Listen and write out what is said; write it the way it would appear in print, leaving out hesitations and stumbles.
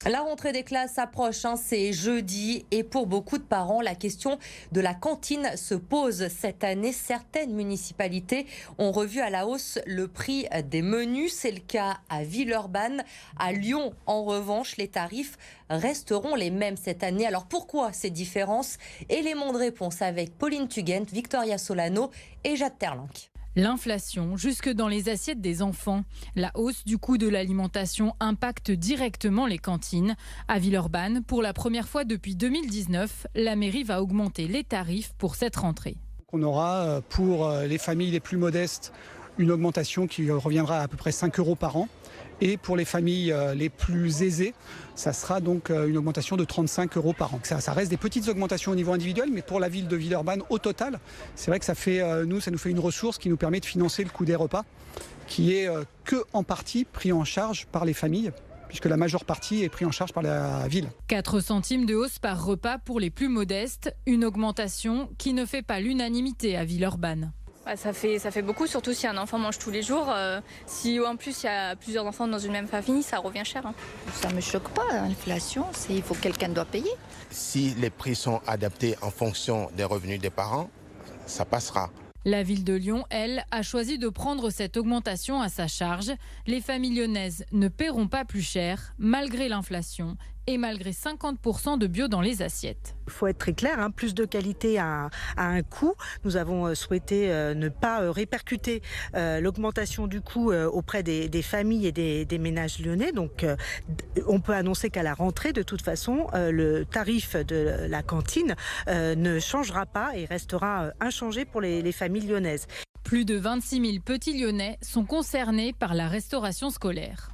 La rentrée des classes approche, c'est jeudi et pour beaucoup de parents, la question de la cantine se pose cette année. Certaines municipalités ont revu à la hausse le prix des menus. C'est le cas à Villeurbanne. À Lyon, en revanche, les tarifs resteront les mêmes cette année. Alors pourquoi ces différences? Éléments de réponse avec Pauline Tugent, Victoria Solano et Jade Terlinck. L'inflation, jusque dans les assiettes des enfants. La hausse du coût de l'alimentation impacte directement les cantines. À Villeurbanne, pour la première fois depuis 2019, la mairie va augmenter les tarifs pour cette rentrée. On aura pour les familles les plus modestes une augmentation qui reviendra à peu près 5 € par an. Et pour les familles les plus aisées, ça sera donc une augmentation de 35 € par an. Ça reste des petites augmentations au niveau individuel, mais pour la ville de Villeurbanne, au total, c'est vrai que ça nous fait une ressource qui nous permet de financer le coût des repas, qui est que en partie pris en charge par les familles, puisque la majeure partie est prise en charge par la ville. 4 centimes de hausse par repas pour les plus modestes, une augmentation qui ne fait pas l'unanimité à Villeurbanne. Ça fait beaucoup, surtout si un enfant mange tous les jours. Si en plus il y a plusieurs enfants dans une même famille, ça revient cher. Ça ne me choque pas, l'inflation, il faut que quelqu'un doit payer. Si les prix sont adaptés en fonction des revenus des parents, ça passera. La ville de Lyon, elle, a choisi de prendre cette augmentation à sa charge. Les familles lyonnaises ne paieront pas plus cher, malgré l'inflation et malgré 50% de bio dans les assiettes. Il faut être très clair, plus de qualité à un coût. Nous avons souhaité ne pas répercuter l'augmentation du coût auprès des familles et des ménages lyonnais. Donc on peut annoncer qu'à la rentrée, de toute façon, le tarif de la cantine ne changera pas et restera inchangé pour les familles lyonnaises. Plus de 26 000 petits Lyonnais sont concernés par la restauration scolaire.